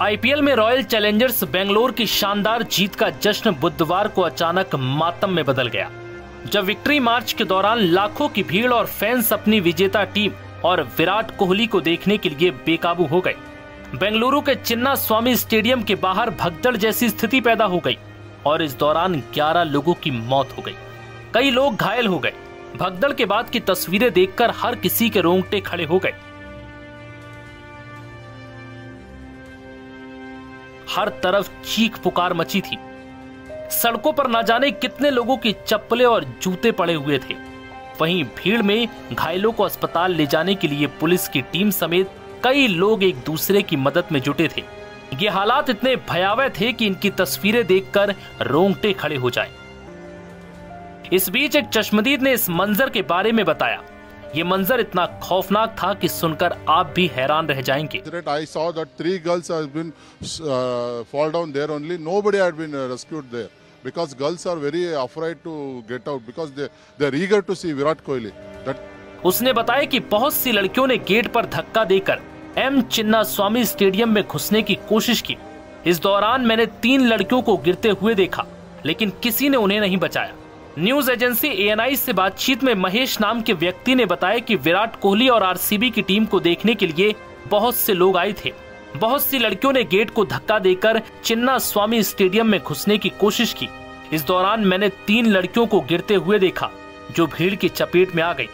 IPL में royal Challengers Bangalore की शानदार जीत का जश्न बुधवार को अचानक मातम में बदल गया, जब विक्ट्री मार्च के दौरान लाखों की भीड़ और फैंस अपनी विजेता टीम और विराट कोहली को देखने के लिए बेकाबू हो गए। बेंगलुरु के चिन्ना स्वामी स्टेडियम के बाहर भगदड़ जैसी स्थिति पैदा हो गई और इस दौरान 11 लोगों की मौत हो गई, कई लोग घायल हो गए। भगदड़ के बाद की तस्वीरें देखकर हर किसी के रोंगटे खड़े हो गए। हर तरफ चीख पुकार मची थी। सड़कों पर न जाने कितने लोगों की चप्पलें और जूते पड़े हुए थे। वहीं भीड़ में घायलों को अस्पताल ले जाने के लिए पुलिस की टीम समेत कई लोग एक दूसरे की मदद में जुटे थे। ये हालात इतने भयावह थे कि इनकी तस्वीरें देखकर रोंगटे खड़े हो जाएं। इस बीच एक चश्मदीद ने इस मंजर के बारे में बताया। ये मंजर इतना खौफनाक था कि सुनकर आप भी हैरान रह जाएंगे। I saw that 3 girls have been fall down there only. Nobody had been rescued there because girls are very afraid to get out because they are eager to see Virat Kohli. उसने बताया कि बहुत सी लड़कियों ने gate पर धक्का देकर M चिन्ना स्वामी stadium में घुसने की कोशिश की। इस दौरान मैंने 3 लड़कियों को गिरते हुए देखा, लेकिन किसी ने उन्हें नहीं बचाया। न्यूज एजेंसी ANI से बातचीत में महेश नाम के व्यक्ति ने बताया कि विराट कोहली और RCB की टीम को देखने के लिए बहुत से लोग आए थे। बहुत सी लड़कियों ने गेट को धक्का देकर चिन्ना स्वामी स्टेडियम में घुसने की कोशिश की। इस दौरान मैंने 3 लड़कियों को गिरते हुए देखा, जो भीड़ की चपेट में आ गई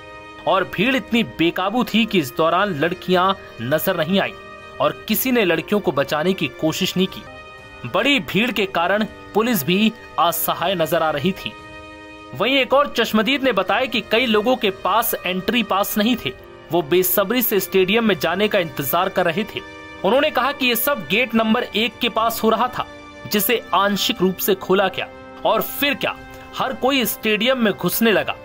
और भीड़ इतनी बेकाबू थी कि इस दौरान लड़कियां नजर नहीं आई और किसी ने लड़कियों को बचाने की कोशिश नहीं की। बड़ी भीड़ के कारण पुलिस भी असहाय नजर आ रही थी। वहीं एक और चश्मदीद ने बताया कि कई लोगों के पास एंट्री पास नहीं थे। वो बेसब्री से स्टेडियम में जाने का इंतजार कर रहे थे। उन्होंने कहा कि ये सब गेट नंबर 1 के पास हो रहा था, जिसे आंशिक रूप से खोला गया और फिर क्या, हर कोई स्टेडियम में घुसने लगा।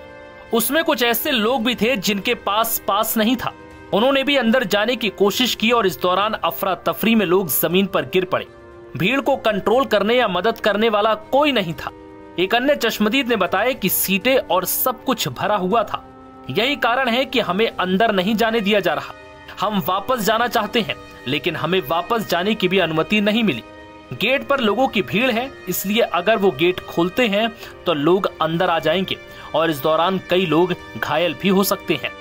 उसमें कुछ ऐसे लोग भी थे जिनके पास नहीं था। उन्होंने भी अंदर जाने की कोशिश की और इस दौरान अफरा तफरी में लोग जमीन पर गिर पड़े। भीड़ को कंट्रोल करने या मदद करने वाला कोई नहीं था। एक अन्य चश्मदीद ने बताया कि सीटें और सब कुछ भरा हुआ था। यही कारण है कि हमें अंदर नहीं जाने दिया जा रहा। हम वापस जाना चाहते हैं, लेकिन हमें वापस जाने की भी अनुमति नहीं मिली। गेट पर लोगों की भीड़ है, इसलिए अगर वो गेट खोलते हैं तो लोग अंदर आ जाएंगे और इस दौरान कई लोग घायल भी हो सकते हैं,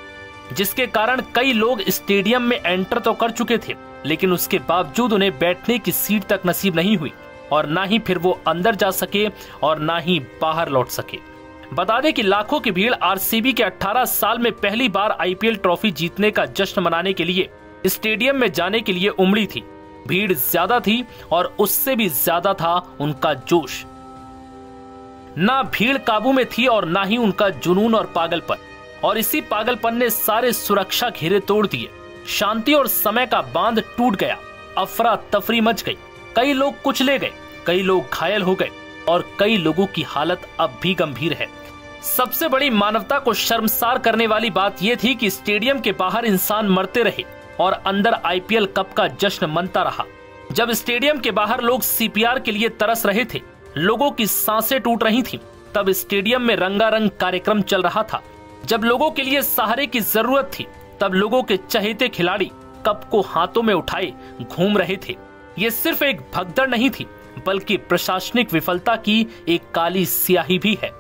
जिसके कारण कई लोग स्टेडियम में एंटर तो कर चुके थे, लेकिन उसके बावजूद उन्हें बैठने की सीट तक नसीब नहीं हुई और ना ही फिर वो अंदर जा सके और ना ही बाहर लौट सके। बता दें कि लाखों की भीड़ RCB के 18 साल में पहली बार IPL ट्रॉफी जीतने का जश्न मनाने के लिए स्टेडियम में जाने के लिए उमड़ी थी। भीड़ ज्यादा थी और उससे भी ज्यादा था उनका जोश। ना भीड़ काबू में थी और ना ही उनका जुनून और पागलपन, और इसी पागलपन ने सारे सुरक्षा घेरे तोड़ दिए। शांति और समय का बांध टूट गया। अफरा तफरी मच गई। कई लोग कुचले गए, कई लोग घायल हो गए और कई लोगों की हालत अब भी गंभीर है। सबसे बड़ी मानवता को शर्मसार करने वाली बात यह थी कि स्टेडियम के बाहर इंसान मरते रहे और अंदर IPL कप का जश्न मनता रहा। जब स्टेडियम के बाहर लोग CPR के लिए तरस रहे थे, लोगों की सांसें टूट रही थीं, तब स्टेडियम में रंगारंग कार्यक्रम चल रहा था। जब लोगों के लिए सहारे की जरूरत थी, तब लोगों के चहेते खिलाड़ी कप को हाथों में उठाए घूम रहे थे। ये सिर्फ एक भगदड़ नहीं थी, बल्कि प्रशासनिक विफलता की एक काली स्याही भी है।